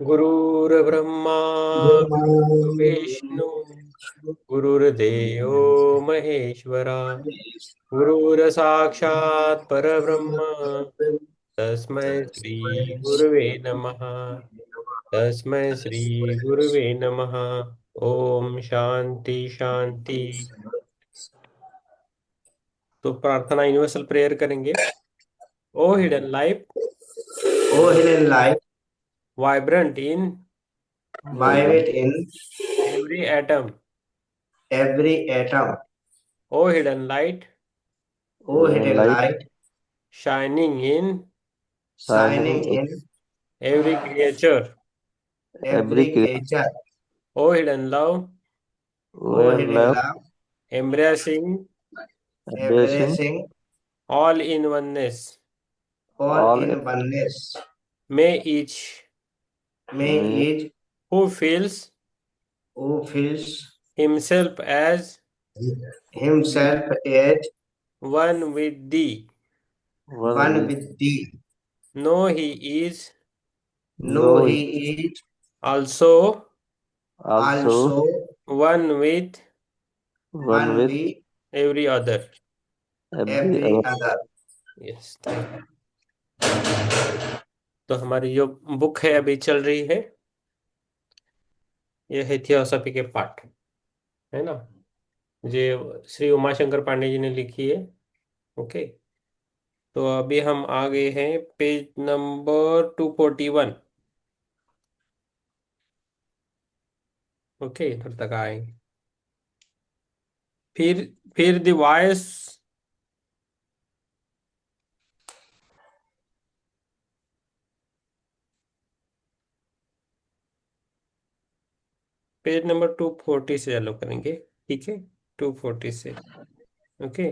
गुरुर्ब्रह्मा गुरुर्विष्णु गुरुर्देवो महेश्वरा गुरुर्साक्षात् परब्रह्म तस्मै श्री गुरुवे नमः। तस्मै श्री गुरुवे नमः। ओम शांति शांति। तो प्रार्थना यूनिवर्सल प्रेयर करेंगे। O hidden life O hidden light, vibrant in vibrate in every atom. every atom. O hidden light O hidden hidden light light, shining in shining shining in in every creature. every every creature. O hidden love, O where hidden love love, embracing embracing embracing all in oneness. all all in oneness. May each May me each who feels who feels himself as himself as one with thee one one with with thee, know he is know know he is also also also one with one one with with every other. every every other. other. Yes, thank you. तो हमारी जो book है अभी चल रही है, ये है थियोसॉफी के पाठ, है ना। ये श्री उमाशंकर पांडे जी ने लिखी है। ओके। तो अभी हम आ गए हैं पेज नंबर 241। ओके, इधर तक आएंगे। फिर द वॉइस पेज नंबर 240 से चालू करेंगे। ठीक है, 240 से। Okay.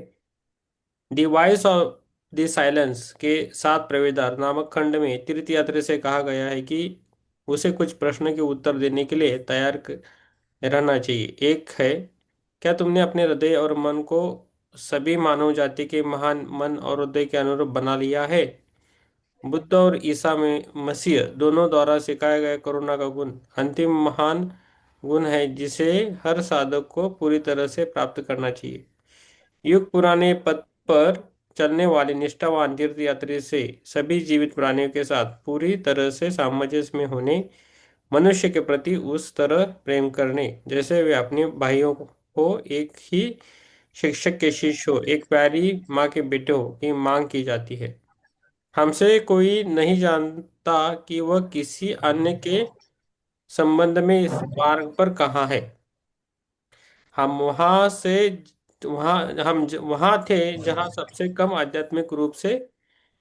The voice of the silence के साथ प्रवेशद्वार नामक खंड में तीर्थ यात्री से कहा गया है कि उसे कुछ प्रश्न के उत्तर देने के लिए तैयार रहना चाहिए। एक है, क्या तुमने अपने हृदय और मन को सभी मानव जाति के महान मन और हृदय के अनुरूप बना लिया है? बुद्ध और ईसा में मसीह दोनों द्वारा सिखाया गया करुणा का गुण अंतिम महान गुण है जिसे हर साधक को पूरी तरह से प्राप्त करना चाहिए। युग पुराने पथ पर चलने वाले निष्ठावान तीर्थयात्री से सभी जीवित प्राणियों के साथ पूरी तरह से सामंजस्य में होने, मनुष्य के प्रति उस तरह प्रेम करने जैसे वे अपने भाइयों को, एक ही शिक्षक के शिष्य हो, एक प्यारी माँ के बेटे हो की मांग की जाती है। हमसे कोई नहीं जानता कि वह किसी अन्य के संबंध में इस मार्ग पर कहाँ है। हम वहां से वहां थे जहां सबसे कम आध्यात्मिक रूप से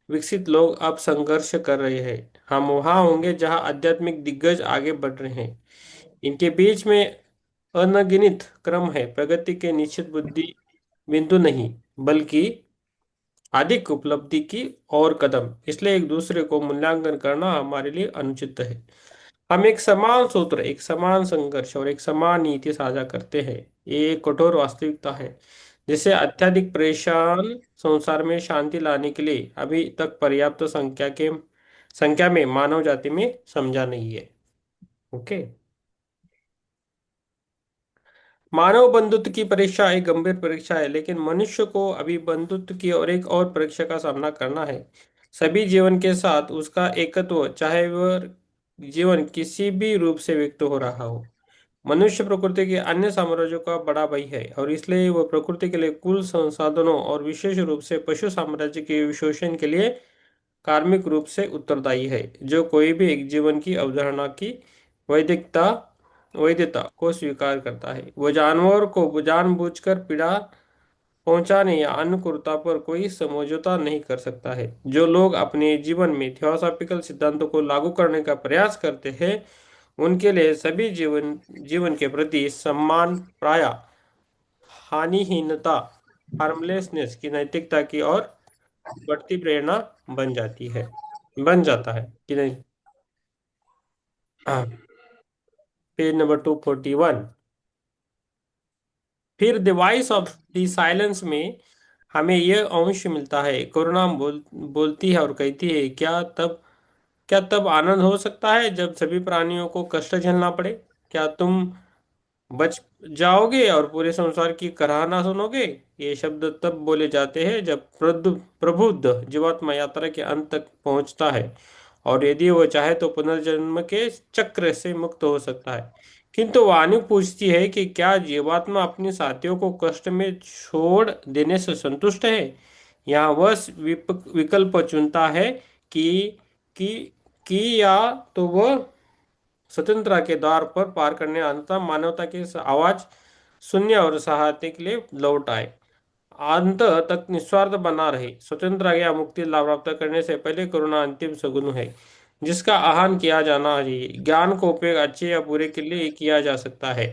विकसित लोग अब संघर्ष कर रहे हैं। हम वहां होंगे जहां आध्यात्मिक दिग्गज आगे बढ़ रहे हैं। इनके बीच में अनगिनत क्रम है, प्रगति के निश्चित बुद्धि बिंदु नहीं, बल्कि अधिक उपलब्धि की और कदम। इसलिए एक दूसरे को मूल्यांकन करना हमारे लिए अनुचित है। हम एक समान सूत्र, एक समान संघर्ष और एक समान नीति साझा करते हैं। ये एक कठोर वास्तविकता है जिसे अत्यधिक परेशान संसार में शांति लाने के लिए अभी तक पर्याप्त संख्या में मानव जाति में समझा नहीं है। ओके। मानव बंधुत्व की परीक्षा एक गंभीर परीक्षा है, लेकिन मनुष्य को अभी बंधुत्व की और एक और परीक्षा का सामना करना है। सभी जीवन के साथ उसका एकत्व, चाहे वह जीवन किसी भी रूप से व्यक्त हो रहा हो। मनुष्य प्रकृति के अन्य साम्राज्यों का बड़ा भाई है और इसलिए वह प्रकृति के लिए कुल संसाधनों और विशेष रूप से पशु साम्राज्य के शोषण के लिए कार्मिक रूप से उत्तरदायी है। जो कोई भी एक जीवन की अवधारणा की वैधिकता वैधता को स्वीकार करता है, वह जानवर को जानबूझकर पीड़ा पहुंचाने या अन्य क्रूरता पर कोई समझौता नहीं कर सकता है। जो लोग अपने जीवन में थियोसॉफिकल सिद्धांतों को लागू करने का प्रयास करते हैं, उनके लिए सभी जीवन जीवन के प्रति सम्मान प्राय हानिहीनता, हार्मलेसनेस की नैतिकता की ओर बढ़ती प्रेरणा बन जाती है, बन जाता है कि नहीं। हाँ, पेज नंबर 241। फिर the voice of the silence में हमें यह अंश मिलता है। करुणा बोलती है और कहती है, क्या तब आनंद हो सकता है जब सभी प्राणियों को कष्ट झेलना पड़े? क्या तुम बच जाओगे और पूरे संसार की कराहना सुनोगे? ये शब्द तब बोले जाते हैं जब प्रबुद्ध जीवात्मा यात्रा के अंत तक पहुंचता है, और यदि वो चाहे तो पुनर्जन्म के चक्र से मुक्त हो सकता है। किंतु वाणी पूछती है कि क्या जीवात्मा अपने साथियों को कष्ट में छोड़ देने से संतुष्ट है, या वह विकल्प चुनता है कि कि या तो वह स्वतंत्रता के द्वार पर पार करने अंततः मानवता की आवाज सुनने और सहायता के लिए लौट आए, अंत तक निस्वार्थ बना रहे। स्वतंत्र या मुक्ति लाभ प्राप्त करने से पहले करुणा अंतिम सगुन है, जिसका आह्वान किया जाना चाहिए। ज्ञान को उपयोग अच्छे या बुरे के लिए किया जा सकता है,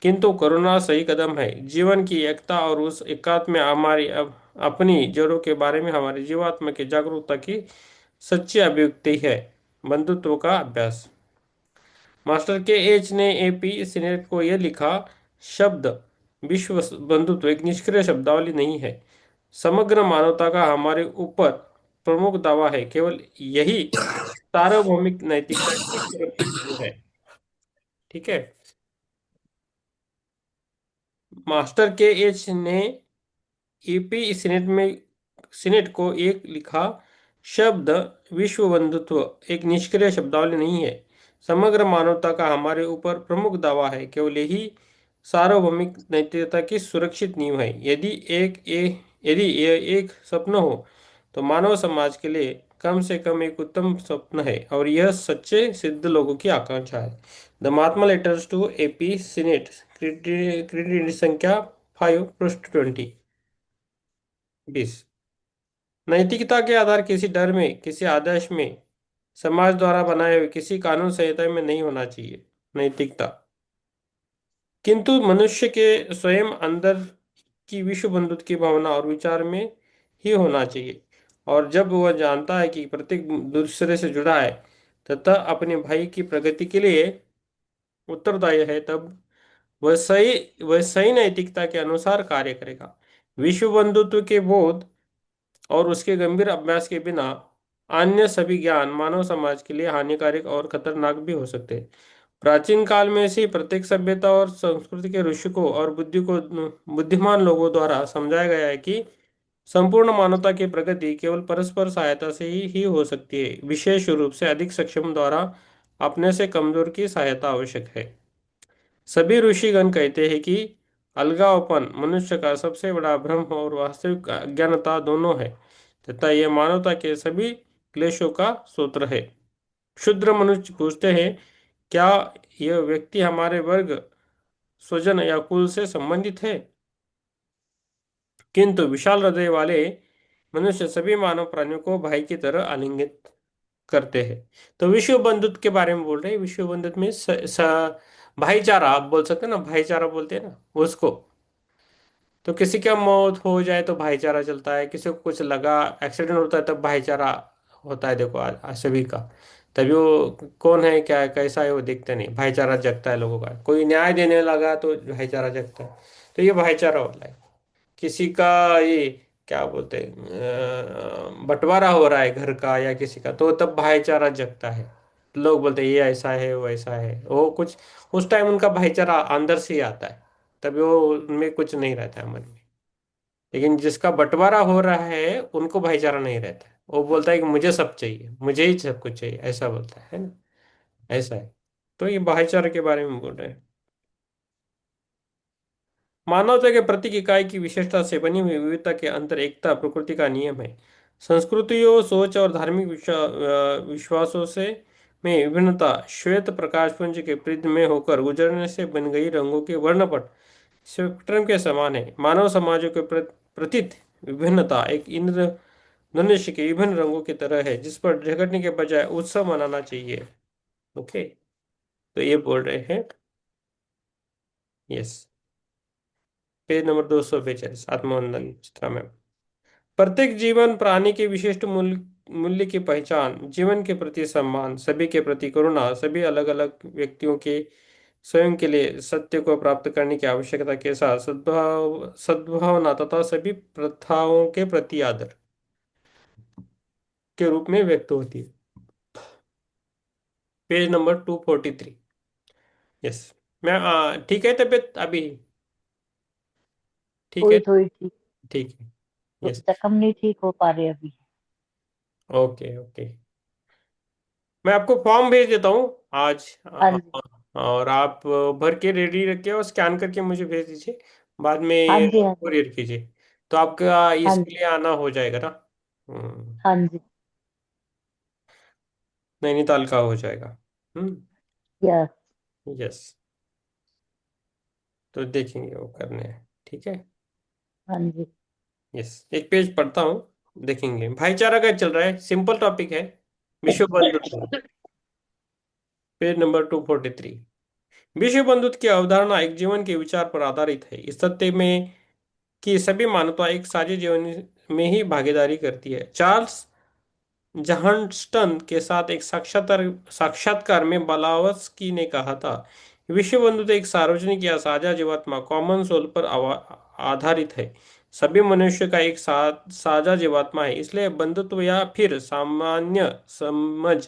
किंतु करुणा सही कदम है। जीवन की एकता और उस एकात्म में हमारी अपनी जड़ों के बारे में हमारी जीवात्मा की जागरूकता की सच्ची अभिव्यक्ति है। बंधुत्व का अभ्यास। मास्टर के एच ने एपी सिनेट को यह लिखा, शब्द विश्व बंधुत्व एक निष्क्रिय शब्दावली नहीं है, समग्र मानवता का हमारे ऊपर प्रमुख दावा है। केवल यही सार्वभौमिक नैतिकता की सुरक्षित नींव है। ठीक है। मास्टर के एच ने ईपी सीनेट को एक लिखा, शब्द विश्व बंधुत्व एक निष्क्रिय शब्दावली नहीं है, समग्र मानवता का हमारे ऊपर प्रमुख दावा है। केवल यही सार्वभौमिक नैतिकता की सुरक्षित नींव है। यदि ये एक स्वप्न हो तो मानव समाज के लिए कम से कम एक उत्तम स्वप्न है, और यह सच्चे सिद्ध लोगों की आकांक्षा है। The Mahatma letters to AP Sinnett, credit संख्या 5 पृष्ठ 20। नैतिकता के आधार किसी डर में, किसी आदर्श में, समाज द्वारा बनाए हुए किसी कानून संहिता में नहीं होना चाहिए। नैतिकता किंतु मनुष्य के स्वयं अंदर की विश्व बंधुत्व की भावना और विचार में ही होना चाहिए। और जब वह जानता है कि प्रत्येक दूसरे से जुड़ा है तथा अपने भाई की प्रगति के लिए उत्तरदायी है, तब वह सही नैतिकता के अनुसार कार्य करेगा। विश्व बंधुत्व के बोध और उसके गंभीर अभ्यास के बिना अन्य सभी ज्ञान मानव समाज के लिए हानिकारक और खतरनाक भी हो सकते हैं। प्राचीन काल में से प्रत्येक सभ्यता और संस्कृति के ऋषि को और बुद्धिमान लोगों द्वारा समझाया गया है कि संपूर्ण मानवता की प्रगति केवल परस्पर सहायता से ही हो सकती है। विशेष रूप से अधिक सक्षम द्वारा अपने से कमजोर की सहायता आवश्यक है। सभी ऋषिगण कहते हैं कि अलगावपन मनुष्य का सबसे बड़ा भ्रम और वास्तविक अज्ञानता दोनों है, तथा यह मानवता के सभी क्लेशों का सूत्र है। क्षुद्र मनुष्य पूछते हैं, क्या यह व्यक्ति हमारे वर्ग, स्वजन या कुल से संबंधित है? किंतु विशाल हृदय वाले मनुष्य सभी मानव प्राणियों को भाई की तरह आलिंगित करते हैं। तो विश्व बंधुत्व के बारे में बोल रहे हैं। विश्व बंधुत्व में भाईचारा आप बोल सकते हैं ना, भाईचारा बोलते हैं ना उसको। तो किसी का मौत हो जाए तो भाईचारा चलता है, किसी को कुछ लगा एक्सीडेंट होता है तब भाईचारा होता है। देखो आज सभी का, तभी वो कौन है क्या है कैसा है वो देखते नहीं, भाईचारा जगता है लोगों का। कोई न्याय देने लगा तो भाईचारा जगता है। तो ये भाईचारा होता है। किसी का ये क्या बोलते हैं, बंटवारा हो रहा है घर का या किसी का, तो तब भाईचारा जगता है। लोग बोलते हैं ये ऐसा है वो ऐसा है, वो कुछ उस टाइम उनका भाईचारा अंदर से ही आता है, तभी वो उनमें कुछ नहीं रहता है मन में। लेकिन जिसका बंटवारा हो रहा है उनको भाईचारा नहीं रहता है, वो बोलता है कि मुझे सब चाहिए, मुझे ही सब कुछ चाहिए, ऐसा बोलता है ना। ऐसा है। तो ये भाईचारे के बारे में बोल रहे हैं। मानवता के प्रतीक इकाई की विशेषता से बनी हुई विविधता के अंतर एकता प्रकृति का नियम है। संस्कृतियों, सोच और धार्मिक विश्वासों से में विभिन्नता श्वेत प्रकाशपुंज के प्रिज्म में होकर गुजरने से बन गई रंगों के वर्णपट स्पेक्ट्रम के समान है। मानव समाजों के प्रतीत विभिन्नता एक इंद्रधनुष के विभिन्न रंगों की तरह है, जिस पर झगड़ने के बजाय उत्सव मनाना चाहिए। ओके। तो ये बोल रहे हैं। यस। पेज नंबर 242, आत्मवंदन चित्रा में। प्रत्येक जीवन प्राणी के विशिष्ट मूल्य मूल्य की पहचान, जीवन के प्रति सम्मान, सभी के प्रति करुणा, सभी अलग अलग व्यक्तियों के स्वयं के लिए सत्य को प्राप्त करने की आवश्यकता के साथ सद्भावना तथा सभी प्रथाओं के प्रति आदर के रूप में व्यक्त होती है। Page number 243। यस। मैं ठीक है तबीयत अभी? ठीक है। थोड़ी थोड़ी ठीक। ठीक है। यस। जख्म नहीं ठीक हो पा रहे अभी। Okay okay. मैं आपको फॉर्म भेज देता हूँ आज। हाँ जी। और आप भर के रेडी रखिए और स्कैन करके मुझे भेज दीजिए। बाद हाँ में जी। हाँ जी। कुरियर कीजिए। तो आपका हाँ इसके जी। लिए आना हो जाएगा ना? हाँ जी। नैनीताल का हो जाएगा। यस। यस। तो देखेंगे वो करने हैं, ठीक है। हाँ जी। यस, एक पेज पढ़ता हूँ। देखेंगे भाईचारा का चल रहा है, सिंपल टॉपिक है। विश्व बंधुत्व, पेज नंबर 243। विश्व बंधुत्व की अवधारणा एक जीवन के विचार पर आधारित है। इस तथ्य में कि सभी मानवता एक साझे जीवन में ही भागीदारी करती है। चार्ल्स जहांस्टन के साथ एक साक्षात्कार साक्षात्कार में ब्लावत्स्की ने कहा था, विश्व बंधुत्व एक सार्वजनिक या साझा जीवात्मा कॉमन सोल पर आधारित है। सभी मनुष्य का एक साझा जीवात्मा है, इसलिए बंधुत्व या फिर सामान्य समझ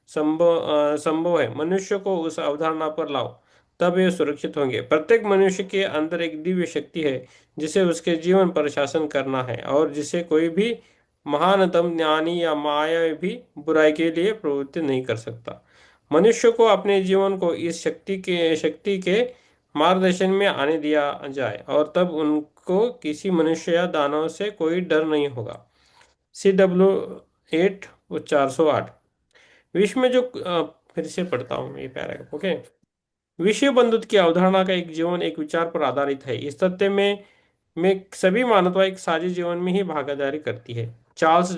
संभव है। मनुष्य को उस अवधारणा पर लाओ, तब वे सुरक्षित होंगे। प्रत्येक मनुष्य के अंदर एक दिव्य शक्ति है जिसे उसके जीवन पर शासन करना है और जिसे कोई भी महानतम ज्ञानी या माया भी बुराई के लिए प्रवृत्ति नहीं कर सकता। मनुष्य को अपने जीवन को इस शक्ति के मार्गदर्शन में आने दिया जाए और तब उनको किसी मनुष्य या दानव से कोई डर नहीं होगा। CW 8 और 408। विश्व में जो फिर से पढ़ता हूँ ये पैराग्राफ, ओके। विश्व बंधुत्व की अवधारणा का एक जीवन एक विचार पर आधारित है। इस तथ्य में सभी मानवता एक साझे जीवन में ही भागीदारी करती है। चार्ल्स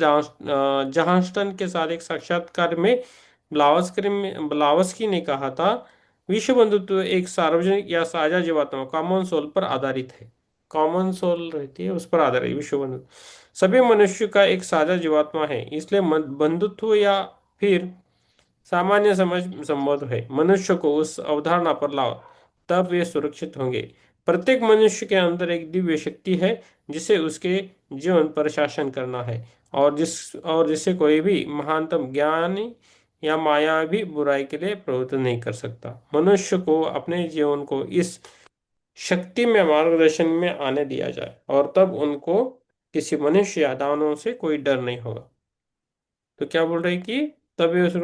जहांस्टन के साथ एक साक्षात्कार में ब्लावस्की ने कहा था, विश्व बंधुत्व एक सार्वजनिक या साझा जीवात्मा कॉमन सोल पर आधारित है। कॉमन सोल रहती है, उस पर आधारित विश्व बंधुत्व सभी मनुष्य का एक साझा जीवात्मा है, इसलिए बंधुत्व या फिर सामान्य समझ संभव है। मनुष्य को उस अवधारणा पर लाओ, तब वे सुरक्षित होंगे। प्रत्येक मनुष्य के अंदर एक दिव्य शक्ति है जिसे उसके जीवन पर शासन करना है और जिसे कोई भी महानतम ज्ञान या माया भी बुराई के लिए प्रवृत्त नहीं कर सकता। मनुष्य को अपने जीवन को इस शक्ति में मार्गदर्शन में आने दिया जाए और तब उनको किसी मनुष्य या दानव से कोई डर नहीं होगा। तो क्या बोल रहे हैं कि तभी उस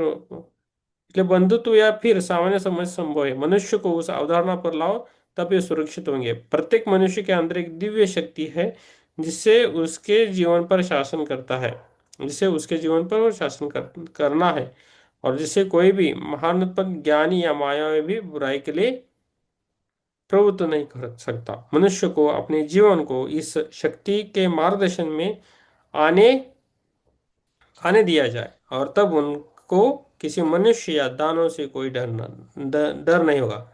इसलिए बंधुत्व या फिर सामान्य समझ संभव है। मनुष्य को उस अवधारणा पर लाओ, तब ये सुरक्षित होंगे। प्रत्येक मनुष्य के अंदर एक दिव्य शक्ति है जिससे उसके जीवन पर शासन करता है, जिसे उसके जीवन पर करना है और जिसे कोई भी महानतम ज्ञानी या मायावी भी बुराई के लिए प्रवृत्त नहीं कर सकता। मनुष्य को अपने जीवन को इस शक्ति के मार्गदर्शन में आने आने दिया जाए और तब उनको किसी मनुष्य या दानव से कोई डर नहीं होगा।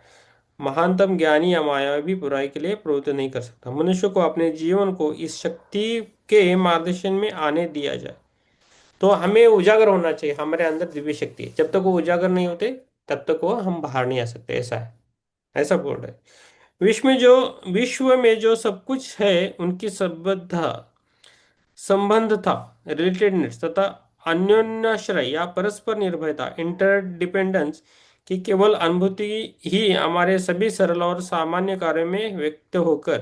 महानतम ज्ञानी या मायावी बुराई के लिए प्रवृत्त नहीं कर सकता। मनुष्य को अपने जीवन को इस शक्ति के मार्गदर्शन में आने दिया जाए। तो हमें उजागर होना चाहिए, हमारे अंदर दिव्य शक्ति है। जब तक वो उजागर नहीं होते तब तक वो हम बाहर नहीं आ सकते, ऐसा है। ऐसा बोल रहे हैं। विश्व में जो सब कुछ है उनकी संबद्ध संबंध था, रिलेटेडनेस तथा अन्योन्याश्रय या परस्पर निर्भरता, इंटरडिपेंडेंस की केवल अनुभूति ही हमारे सभी सरल और सामान्य कार्यों में व्यक्त होकर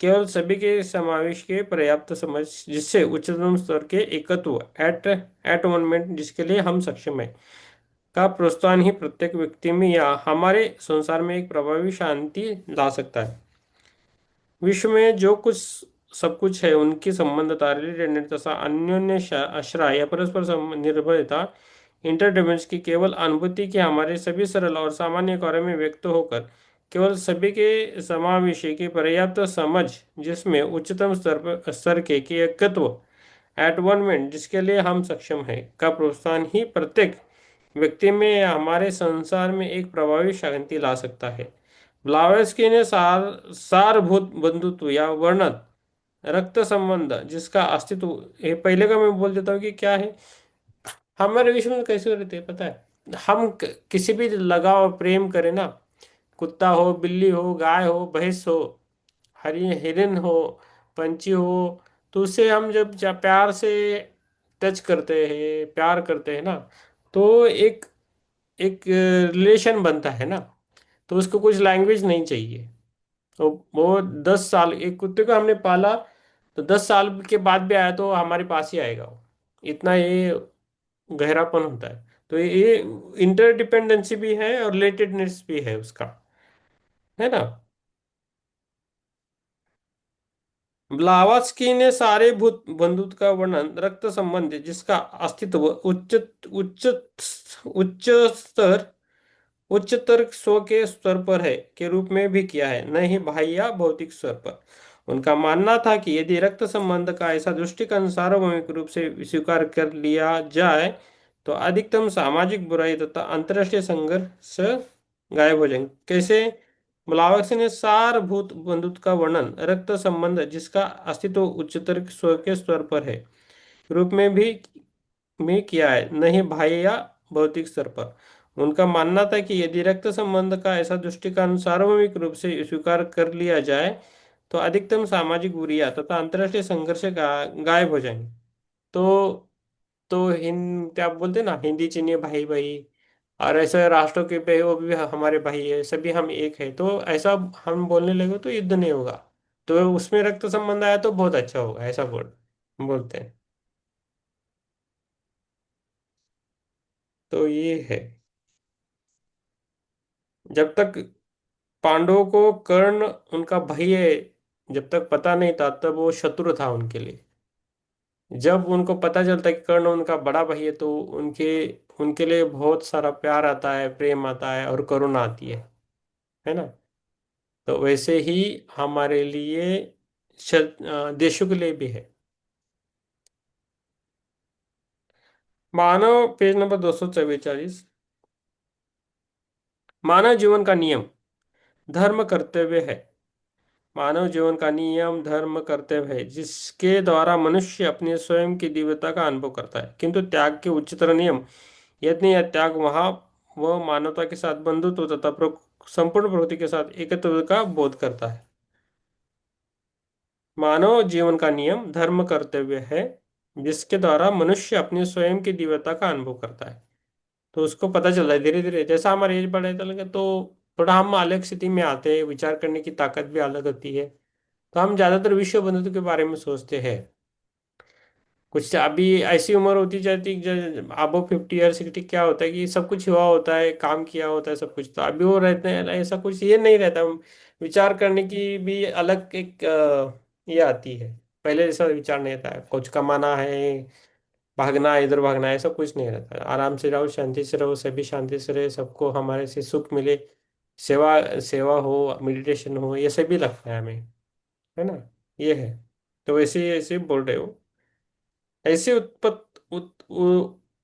केवल सभी के समावेश के पर्याप्त समझ, जिससे उच्चतम स्तर के एकत्व एट वन जिसके लिए हम सक्षम हैं का प्रोत्साहन ही प्रत्येक व्यक्ति में या हमारे संसार में एक प्रभावी शांति ला सकता है। विश्व में जो कुछ सब कुछ है उनकी संबंधता, रिलेटेडनेस तथा अन्योन्य आश्रय या परस्पर निर्भरता, इंटरडिपेंडेंस की केवल अनुभूति की हमारे सभी सरल और सामान्य कार्यों में व्यक्त होकर केवल सभी के समावेशी की पर्याप्त समझ, जिसमें उच्चतम स्तर के एकत्व एट वन में जिसके लिए हम सक्षम हैं का प्रोत्साहन ही प्रत्येक व्यक्ति में या हमारे संसार में एक प्रभावी शांति ला सकता है। ब्लावेस्की ने सारभूत बंधुत्व या वर्णत रक्त संबंध जिसका अस्तित्व, ये पहले का मैं बोल देता हूँ कि क्या है। हमारे विश्व में कैसे रहते हैं पता है? हम किसी भी लगाव प्रेम करें ना, कुत्ता हो, बिल्ली हो, गाय हो, भैंस हो, हरी हिरन हो, पंछी हो, तो उससे हम जब प्यार से टच करते हैं, प्यार करते हैं ना, तो एक एक रिलेशन बनता है ना, तो उसको कुछ लैंग्वेज नहीं चाहिए। तो वो 10 साल, एक कुत्ते को हमने पाला तो 10 साल के बाद भी आया तो हमारे पास ही आएगा वो। इतना ये गहरापन होता है। तो ये इंटरडिपेंडेंसी भी है और रिलेटेडनेस भी है उसका, है ना। ब्लावात्स्की ने सारे भूत बंधुत्व का वर्णन रक्त संबंध जिसका अस्तित्व उच्च स्तर उच्चतर स्व के स्तर पर है के रूप में भी किया है, न ही बाह्य या भौतिक स्तर पर। उनका मानना था कि यदि रक्त संबंध का ऐसा दृष्टिकोण सार्वभौमिक रूप से स्वीकार कर लिया जाए तो अधिकतम सामाजिक बुराई तथा अंतर्राष्ट्रीय संघर्ष गायब हो जाएंगे। कैसे? ब्लावत्स्की ने सारभूत बंधुत्व का वर्णन रक्त संबंध जिसका अस्तित्व उच्चतर स्व के स्तर पर है रूप में किया है, नहीं बाह्य या भौतिक स्तर पर। उनका मानना था कि यदि रक्त संबंध का ऐसा दृष्टिकोण सार्वभौमिक रूप से स्वीकार कर लिया जाए तो अधिकतम सामाजिक बुराइयां तथा अंतर्राष्ट्रीय संघर्ष गायब हो जाएंगे। तो क्या बोलते हैं ना, हिंदी चीनी भाई भाई, और ऐसे राष्ट्रों के भाई वो भी हमारे भाई है, सभी हम एक है, तो ऐसा हम बोलने लगे तो युद्ध नहीं होगा। तो उसमें रक्त संबंध आया तो बहुत अच्छा होगा, ऐसा बोलते हैं। तो ये है। जब तक पांडवों को कर्ण उनका भाई है, जब तक पता नहीं था तब वो शत्रु था उनके लिए। जब उनको पता चलता है कि कर्ण उनका बड़ा भाई है तो उनके उनके लिए बहुत सारा प्यार आता है, प्रेम आता है और करुणा आती है ना। तो वैसे ही हमारे लिए देशों के लिए भी है। मानव, पेज नंबर 244। मानव जीवन का नियम धर्म कर्तव्य है। मानव जीवन का नियम धर्म कर्तव्य है जिसके द्वारा मनुष्य अपने स्वयं की दिव्यता का अनुभव करता है, किंतु त्याग के उच्चतर नियम, यदि यह त्याग वहाँ वह मानवता के साथ बंधुत्व तथा संपूर्ण प्रकृति के साथ एकत्व का बोध करता है। मानव जीवन का नियम धर्म कर्तव्य है जिसके द्वारा मनुष्य अपने स्वयं की दिव्यता का अनुभव करता है। तो उसको पता चलता है धीरे धीरे, जैसा हमारी एज बढ़े चलेगा तो थोड़ा हम अलग स्थिति में आते हैं, विचार करने की ताकत भी अलग होती है। तो हम ज्यादातर विश्व बंधुत्व के बारे में सोचते हैं। कुछ अभी ऐसी उम्र होती जाती है जब अबो 50 या 60 क्या होता है कि सब कुछ हुआ होता है, काम किया होता है सब कुछ, तो अभी वो रहते हैं ऐसा कुछ ये नहीं रहता। विचार करने की भी अलग एक ये आती है। पहले जैसा विचार नहीं रहता है, कुछ कमाना है, भागना है, इधर भागना है, ऐसा कुछ नहीं रहता है। आराम से रहो, शांति से रहो, सभी शांति से रहे, सबको हमारे से सुख मिले, सेवा सेवा हो, मेडिटेशन हो, ये सभी लगता है हमें, है ना। ये है। तो ऐसे बोल रहे हो। ऐसी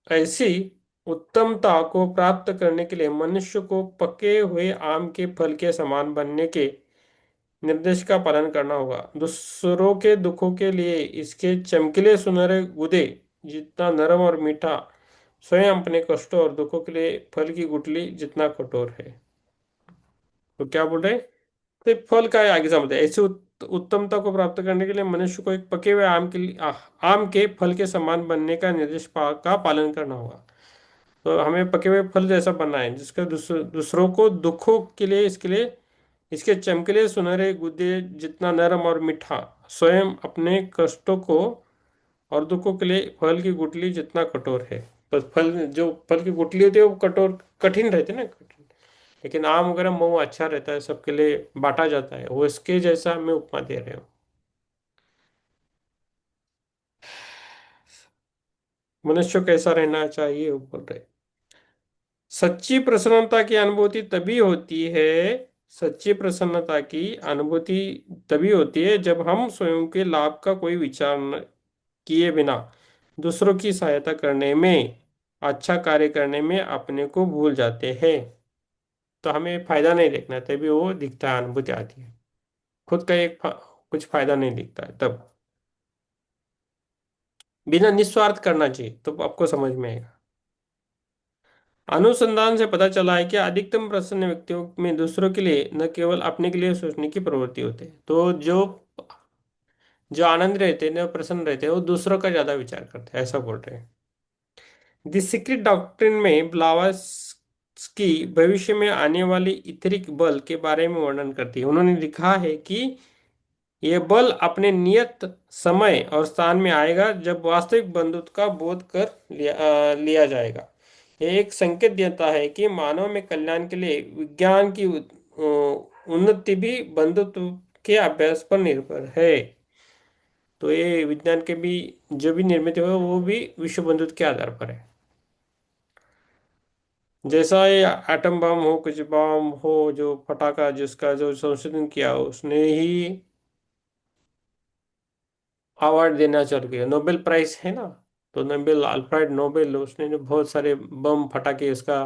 ऐसी उत्तमता को प्राप्त करने के लिए मनुष्य को पके हुए आम के फल के समान बनने के निर्देश का पालन करना होगा। दूसरों के दुखों के लिए इसके चमकीले सुनहरे गुदे जितना नरम और मीठा, स्वयं अपने कष्टों और दुखों के लिए फल की गुठली जितना कठोर है। तो क्या बोल रहे हैं? तो फल का आगे समझते हैं। ऐसी उत्तमता को प्राप्त करने के लिए मनुष्य को एक पके हुए आम के लिए आम के फल के समान बनने का निर्देश का पालन करना होगा। तो हमें पके हुए फल जैसा बनना है जिसका दूसरों को दुखों के लिए इसके चमकीले सुनहरे गुदे जितना नरम और मीठा, स्वयं अपने कष्टों को और दुखों के लिए फल की गुठली जितना कठोर है। बस फल की गुठली होती है वो कठोर कठिन रहती है ना, कठिन। लेकिन आम वगैरह मऊ अच्छा रहता है, सबके लिए बांटा जाता है, वो इसके जैसा हमें उपमा दे रहे हो। मनुष्य कैसा रहना चाहिए वो बोल रहे। सच्ची प्रसन्नता की अनुभूति तभी होती है सच्ची प्रसन्नता की अनुभूति तभी होती है जब हम स्वयं के लाभ का कोई विचार न किए बिना दूसरों की सहायता करने में, अच्छा कार्य करने में अपने को भूल जाते हैं। तो हमें फायदा नहीं देखना, तभी वो दिखता है, अनुभूति आती है। खुद का कुछ फायदा नहीं दिखता है तब। बिना निस्वार्थ करना चाहिए तो आपको समझ में आएगा। अनुसंधान से पता चला है कि अधिकतम प्रसन्न व्यक्तियों में दूसरों के लिए न केवल अपने के लिए सोचने की प्रवृत्ति होती है। तो जो जो आनंद रहते हैं, जो प्रसन्न रहते हैं, वो दूसरों का ज्यादा विचार करते हैं, ऐसा बोल रहे हैं। द सीक्रेट डॉक्ट्रिन में की भविष्य में आने वाली इतरिक बल के बारे में वर्णन करती है। उन्होंने लिखा है कि यह बल अपने नियत समय और स्थान में आएगा जब वास्तविक बंधुत्व का बोध कर लिया जाएगा। यह एक संकेत देता है कि मानव में कल्याण के लिए विज्ञान की उन्नति भी बंधुत्व के अभ्यास पर निर्भर है। तो ये विज्ञान के भी जो भी निर्मित हुए वो भी विश्व बंधुत्व के आधार पर है। जैसा ये एटम बम हो, कुछ बम हो, जो फटाका जिसका जो संशोधन किया उसने ही अवार्ड देना चल गया, नोबेल प्राइज है ना। तो नोबेल, अल्फ्रेड नोबेल, उसने जो बहुत सारे बम फटाके उसका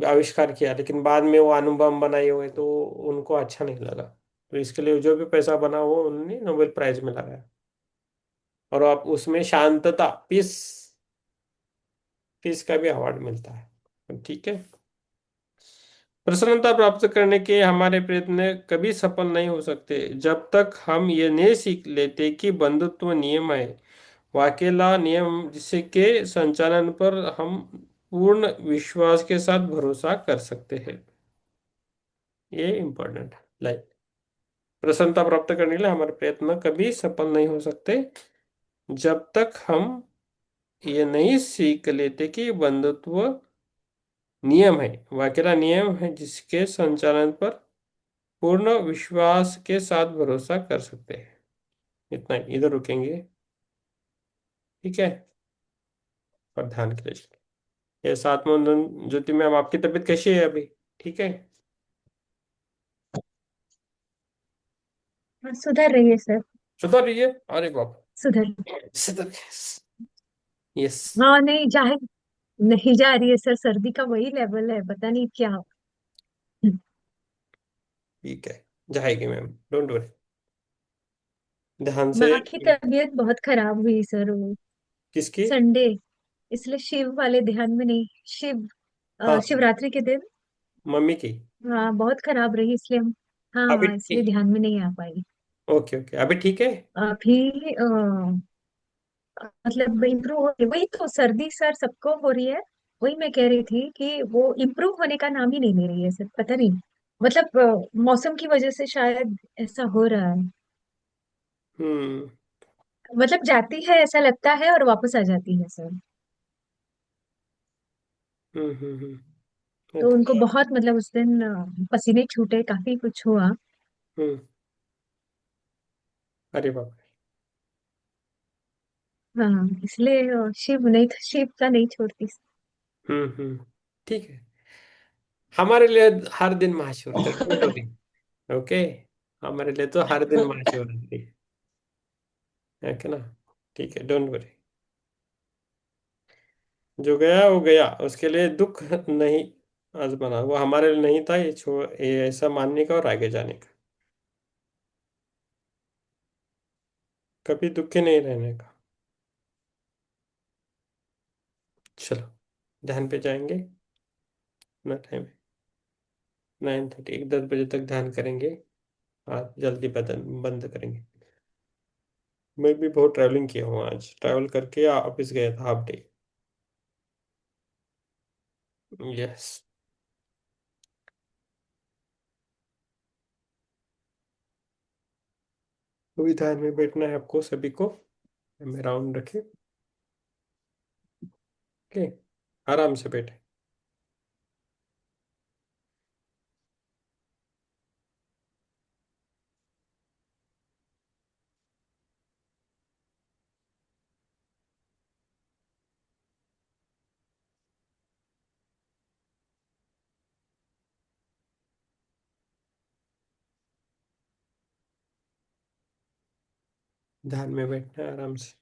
आविष्कार किया, लेकिन बाद में वो अणुबम बनाए हुए तो उनको अच्छा नहीं लगा। तो इसके लिए जो भी पैसा बना वो उन्होंने नोबेल प्राइज में लगाया। और आप उसमें शांतता, पीस, पीस का भी अवार्ड मिलता है। ठीक है। प्रसन्नता प्राप्त करने के हमारे प्रयत्न कभी सफल नहीं हो सकते जब तक हम ये नहीं सीख लेते कि बंधुत्व नियम है, वो अकेला नियम जिसके संचालन पर हम पूर्ण विश्वास के साथ भरोसा कर सकते हैं। ये इंपॉर्टेंट है लाइन। प्रसन्नता प्राप्त करने के लिए हमारे प्रयत्न कभी सफल नहीं हो सकते जब तक हम ये नहीं सीख लेते कि बंधुत्व नियम है, वो अकेला नियम है जिसके संचालन पर पूर्ण विश्वास के साथ भरोसा कर सकते हैं। इतना ही, इधर रुकेंगे। ठीक है। और ध्यान के लिए ये साथ में ज्योति मैम, आपकी तबीयत कैसी है अभी? ठीक है। हाँ, सुधर रही है सर। सुधर रही है? अरे बाप, सुधर। सुधर। यस। हाँ, नहीं जा, नहीं जा रही है सर, सर्दी का वही लेवल है, पता नहीं क्या। ठीक है, जाएगी मैम, डोंट वरी, ध्यान से। माँ की तबीयत बहुत खराब हुई सर वो किसकी? संडे, इसलिए शिव वाले ध्यान में नहीं, शिव हाँ, शिवरात्रि के दिन। मम्मी की। हाँ, बहुत खराब रही इसलिए हम, हाँ अभी हाँ, इसलिए ध्यान में नहीं आ पाई। ओके ओके, अभी ठीक है। अभी मतलब इम्प्रूव हो रही, वही तो सर्दी सर सबको हो रही है। वही मैं कह रही थी कि वो इम्प्रूव होने का नाम ही नहीं ले रही है सर, पता नहीं, मतलब मौसम की वजह से शायद ऐसा हो रहा है। हम्म मतलब जाती है ऐसा लगता है और वापस आ जाती है सर। तो उनको अच्छा। बहुत, मतलब उस दिन पसीने छूटे, काफी कुछ हुआ। हम्म। अरे बाप हाँ, इसलिए शिव नहीं तो शिव का नहीं छोड़ती। रे। ठीक है। हमारे लिए हर दिन महाशिवरात्रि, डोंट वरी। ओके। हमारे लिए तो हर दिन महाशिवरात्रि है कि ना। ठीक है, डोंट वरी। जो गया वो गया, उसके लिए दुख नहीं आजमाना, वो हमारे लिए नहीं था, ये ऐसा मानने का और आगे जाने का, कभी दुखी नहीं रहने का। चलो, ध्यान पे जाएंगे। ना टाइम है 9:30, 10 बजे तक ध्यान करेंगे। आज जल्दी बदन बंद करेंगे। मैं भी बहुत ट्रैवलिंग किया हूँ, आज ट्रैवल करके ऑफिस गया था हाफ डे। यस। अभी ध्यान में बैठना है आपको सभी को। में राउंड रखे। ओके, आराम से बैठे। ध्यान में बैठना है आराम से।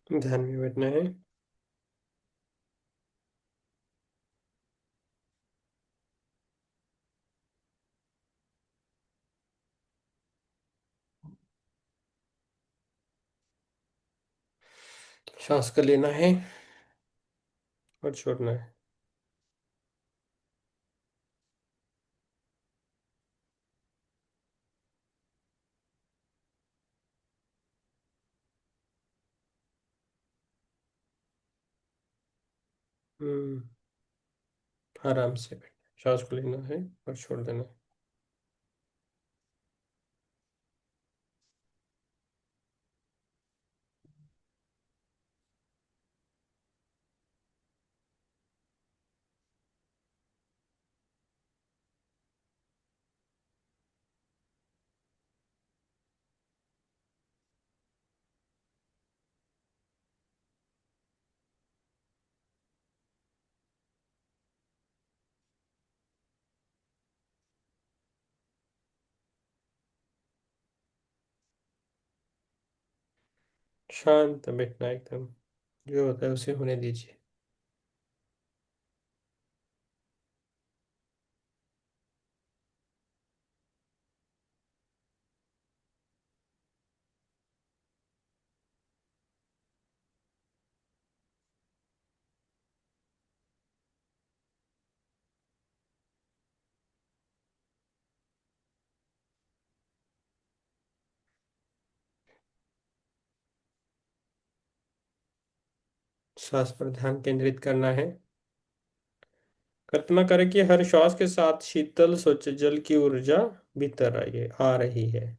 ध्यान में बैठना है। सांस का लेना है और छोड़ना है। हम्म। आराम से बैठना, सांस को लेना है और छोड़ देना है। शांत बैठना एकदम, जो होता है उसे होने दीजिए। श्वास पर ध्यान केंद्रित करना है। कल्पना करें कि हर श्वास के साथ शीतल स्वच्छ जल की ऊर्जा भीतर आ रही है।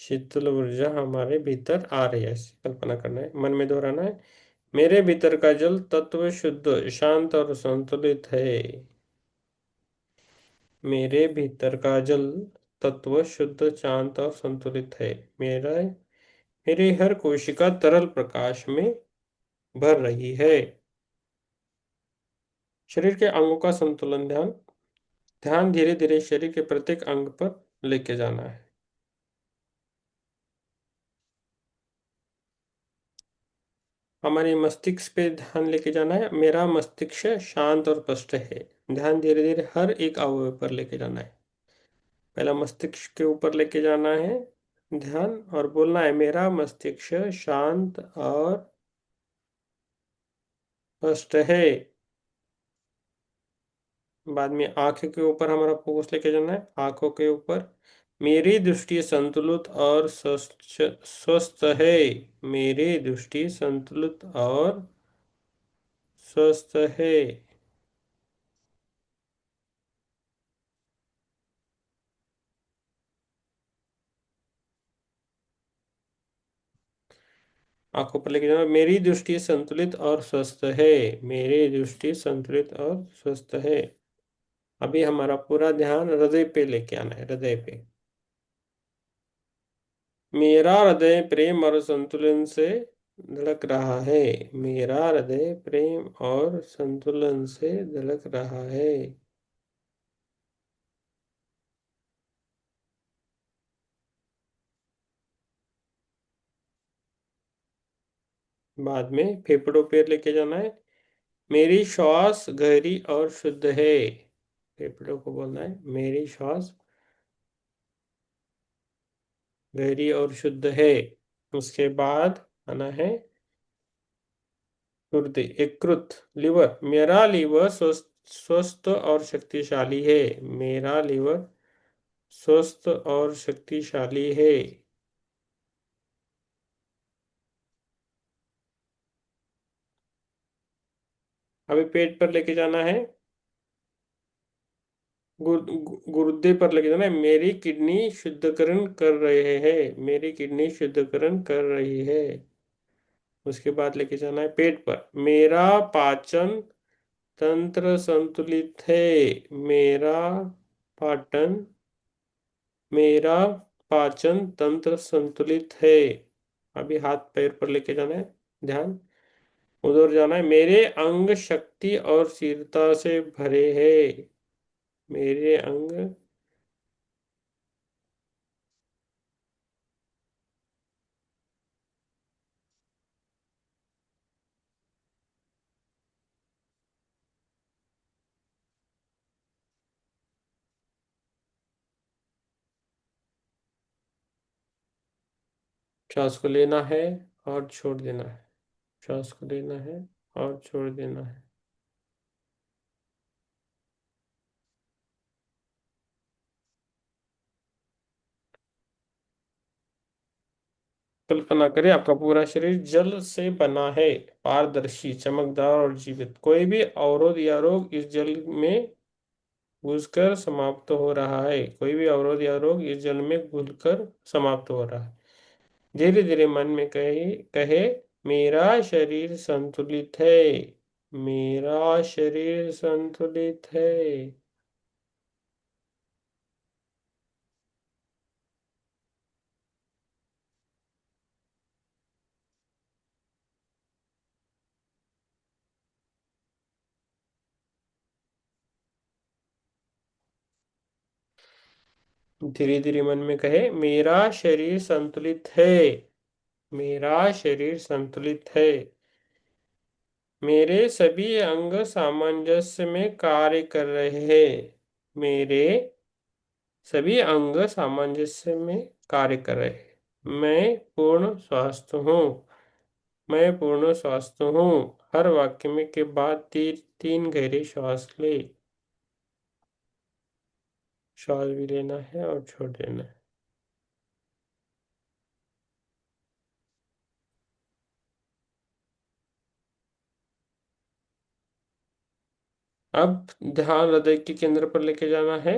शीतल ऊर्जा हमारे भीतर आ रही है, ऐसी कल्पना करना है, मन में दोहराना है। मेरे भीतर का जल तत्व शुद्ध, शांत और संतुलित है। मेरे भीतर का जल तत्व शुद्ध, शांत और संतुलित है। मेरा मेरी हर कोशिका तरल प्रकाश में भर रही है। शरीर के अंगों का संतुलन, ध्यान ध्यान धीरे धीरे शरीर के प्रत्येक अंग पर लेके जाना है। हमारे मस्तिष्क पे ध्यान लेके जाना है। मेरा मस्तिष्क शांत और स्पष्ट है। ध्यान धीरे धीरे हर एक अवयव पर लेके जाना है। पहला मस्तिष्क के ऊपर लेके जाना है ध्यान, और बोलना है मेरा मस्तिष्क शांत और स्पष्ट है। बाद में आंखें के ऊपर हमारा फोकस लेके जाना है, आंखों के ऊपर। मेरी दृष्टि संतुलित और स्वस्थ स्वस्थ है। मेरी दृष्टि संतुलित और स्वस्थ है। आंखों पर लेके जाना, मेरी दृष्टि संतुलित और स्वस्थ है। मेरी दृष्टि संतुलित और स्वस्थ है। अभी हमारा पूरा ध्यान हृदय पे लेके आना है, हृदय पे। मेरा हृदय प्रेम और संतुलन से धड़क रहा है। मेरा हृदय प्रेम और संतुलन से धड़क रहा है। बाद में फेफड़ों पे लेके जाना है। मेरी श्वास गहरी और शुद्ध है। फेफड़ों को बोलना है मेरी श्वास गहरी और शुद्ध है। उसके बाद आना है गुर्दे, यकृत, लिवर। मेरा लिवर स्वस्थ स्वस्थ और शक्तिशाली है। मेरा लिवर स्वस्थ और शक्तिशाली है। अभी पेट पर लेके जाना है, गुर्दे पर लेके जाना है। मेरी किडनी शुद्धकरण कर रहे हैं। मेरी किडनी शुद्धकरण कर रही है। उसके बाद लेके जाना है पेट पर। मेरा पाचन तंत्र संतुलित है। मेरा पाचन मेरा पाचन तंत्र संतुलित है। अभी हाथ पैर पर लेके जाना है ध्यान, उधर जाना है। मेरे अंग शक्ति और स्थिरता से भरे हैं। मेरे अंग श्वास को लेना है और छोड़ देना है, श्वास को लेना है और छोड़ देना है। कल्पना करें आपका पूरा शरीर जल से बना है, पारदर्शी, चमकदार और जीवित। कोई भी अवरोध या रोग इस जल में घुसकर समाप्त हो रहा है, कोई भी अवरोध या रोग इस जल में घुलकर समाप्त हो रहा है। धीरे धीरे मन में कहे कहे मेरा शरीर संतुलित है, मेरा शरीर संतुलित है। धीरे धीरे मन में कहे मेरा शरीर संतुलित है, मेरा शरीर संतुलित है। मेरे सभी अंग सामंजस्य में कार्य कर रहे हैं, मेरे सभी अंग सामंजस्य में कार्य कर रहे हैं। मैं पूर्ण स्वस्थ हूँ, मैं पूर्ण स्वस्थ हूँ। हर वाक्य में के बाद तीन तीन गहरे श्वास ले, श्वास भी लेना है और छोड़ देना है। अब ध्यान हृदय के केंद्र पर लेके जाना है।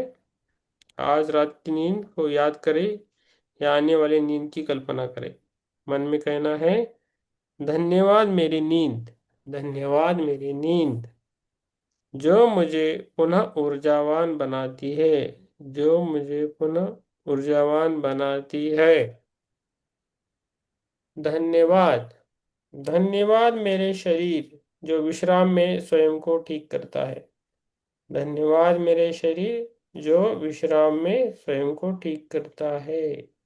आज रात की नींद को याद करें या आने वाली नींद की कल्पना करें। मन में कहना है धन्यवाद मेरी नींद, धन्यवाद मेरी नींद, जो मुझे पुनः ऊर्जावान बनाती है, जो मुझे पुनः ऊर्जावान बनाती है। धन्यवाद, धन्यवाद मेरे शरीर जो विश्राम में स्वयं को ठीक करता है, धन्यवाद मेरे शरीर जो विश्राम में स्वयं को ठीक करता है।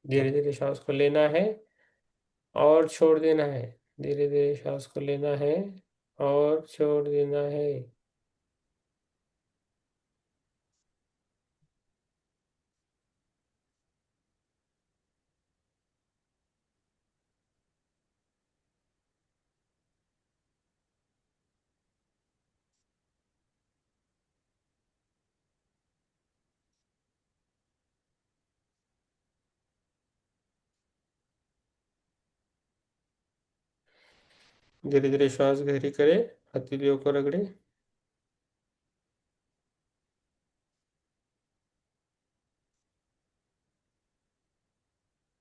धीरे धीरे श्वास को लेना है और छोड़ देना है, धीरे धीरे श्वास को लेना है और छोड़ देना है। धीरे धीरे श्वास गहरी करें, हथेलियों को रगड़े।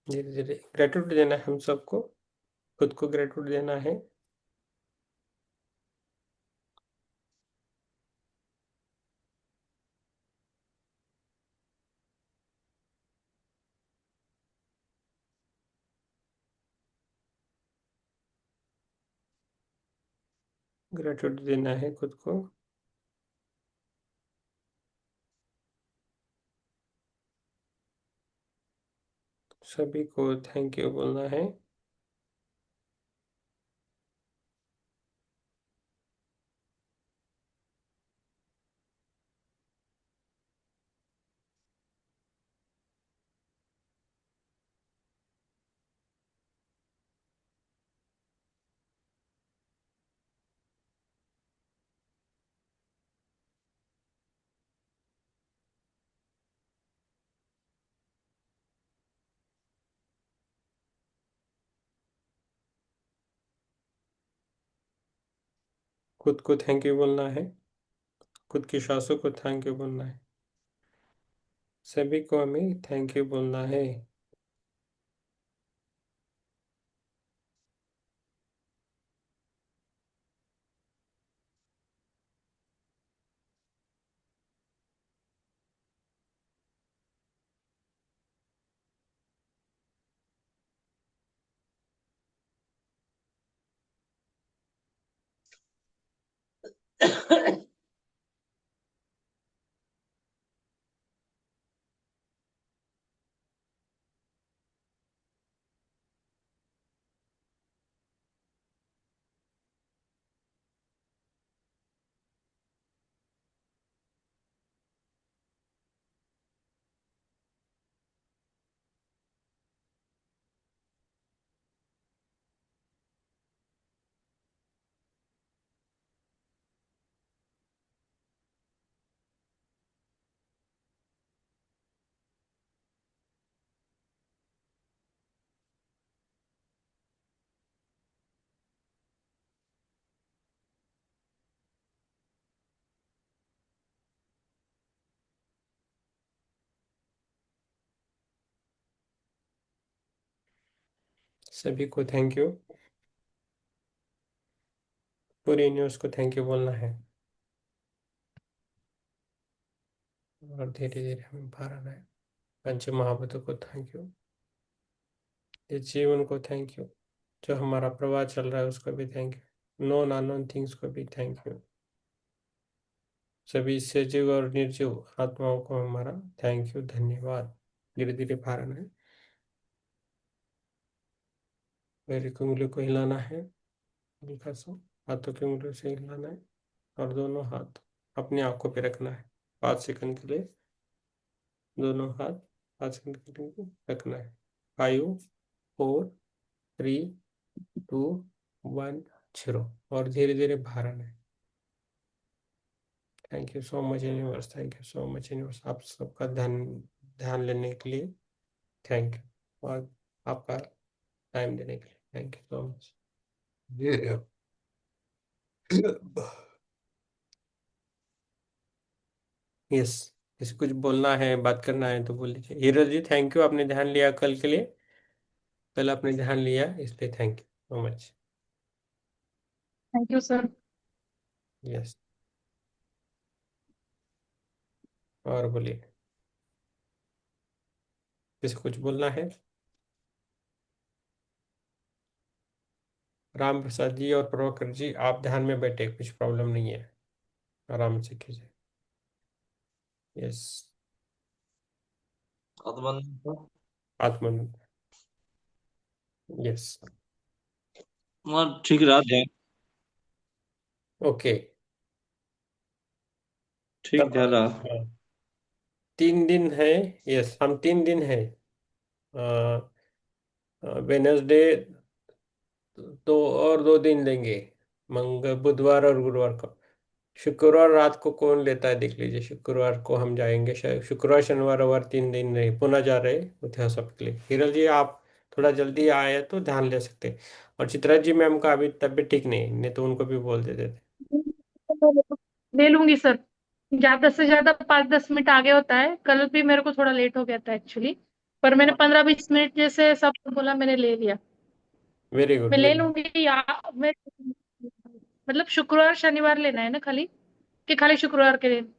धीरे धीरे ग्रेटिट्यूड देना है हम सबको, खुद को ग्रेटिट्यूड देना है। ग्रेटिट्यूड देना है खुद को। सभी को थैंक यू बोलना है। खुद को थैंक यू बोलना है, खुद की सांसों को थैंक यू बोलना है। सभी को हमें थैंक यू बोलना है। सभी को थैंक यू। पूरी न्यूज़ को थैंक यू बोलना है और धीरे धीरे हमें बाहर आना है। पंच महाभूतों को थैंक यू, इस जीवन को थैंक यू, जो हमारा प्रवाह चल रहा है उसको भी thank you, non unknown things को भी थैंक यू, सभी सजीव और निर्जीव आत्माओं को हमारा थैंक यू, धन्यवाद। धीरे धीरे बाहर आना है। मेरी उंगली को हिलाना है, हल्का सा हाथों की उंगलियों से हिलाना है और दोनों हाथ अपनी आंखों पे रखना है 5 सेकंड के लिए। दोनों हाथ 5 सेकंड के लिए रखना है। 5 4 3 2 1 0 और धीरे धीरे बाहर आना है। Thank you so much universe, thank you so much universe, आप सबका ध्यान ध्यान लेने के लिए थैंक यू, और आपका टाइम देने के लिए thank you so much. Yes, किसी कुछ बोलना है, बात करना है तो बोल लीजिए। हीरो जी थैंक यू, आपने ध्यान लिया कल के लिए, कल आपने ध्यान लिया इसलिए thank you so much. Thank you sir. Yes, और बोलिए, किसी कुछ बोलना है? राम प्रसाद जी और प्रभाकर जी आप ध्यान में बैठे, कुछ प्रॉब्लम नहीं है, आराम से कीजिए। यस, आत्मानंद। यस, ठीक रहा ध्यान, ओके। ठीक तब ध्यान रहा। हाँ, 3 दिन है। यस, हम 3 दिन है, वेनसडे, तो और 2 दिन लेंगे, मंगल बुधवार और गुरुवार को। शुक्रवार रात को कौन लेता है देख लीजिए, शुक्रवार को हम जाएंगे शायद, शुक्रवार शनिवार रविवार 3 दिन नहीं, पुनः जा रहे इतिहास के लिए। हिरल जी आप थोड़ा जल्दी आए तो ध्यान ले सकते। और चित्रा जी मैम का अभी तबीयत ठीक नहीं तो उनको भी बोल देते थे। ले लूंगी सर। ज्यादा से ज्यादा 5-10 मिनट आगे होता है, कल भी मेरे को थोड़ा लेट हो गया था एक्चुअली, पर मैंने 15-20 मिनट जैसे सब बोला मैंने ले लिया। वेरी गुड, मैं ले वेरी। लूंगी या मैं मतलब शुक्रवार शनिवार लेना है ना खाली, कि खाली शुक्रवार के दिन?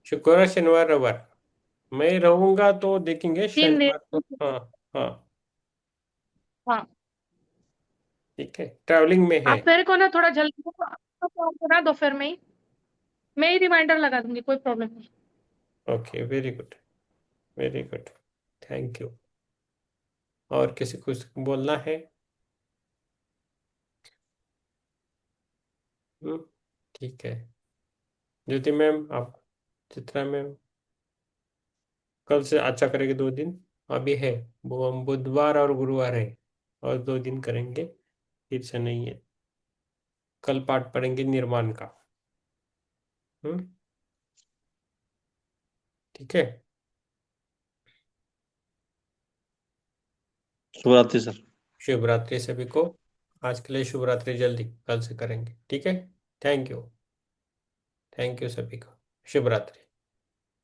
शुक्रवार शनिवार रविवार मैं रहूंगा तो देखेंगे, 3 दिन। शनिवार को। हाँ, हाँ, हाँ। ठीक है, ट्रैवलिंग में है। आप मेरे को ना थोड़ा जल्दी कॉल करा दो, फिर मैं ही रिमाइंडर लगा दूंगी, कोई प्रॉब्लम नहीं। Okay, very good, very good, thank you. और किसी को बोलना है? हम्म, ठीक है। ज्योति मैम आप, चित्रा मैम कल से अच्छा करेंगे 2 दिन, अभी है वो हम बुधवार और गुरुवार है, और 2 दिन करेंगे, फिर से नहीं है। कल पाठ पढ़ेंगे निर्माण का। हम्म, ठीक है। शुभ रात्रि सर। शुभ रात्रि सभी को। आज के लिए शुभ रात्रि, जल्दी कल से करेंगे, ठीक है। थैंक यू, थैंक यू सभी को, शुभ रात्रि।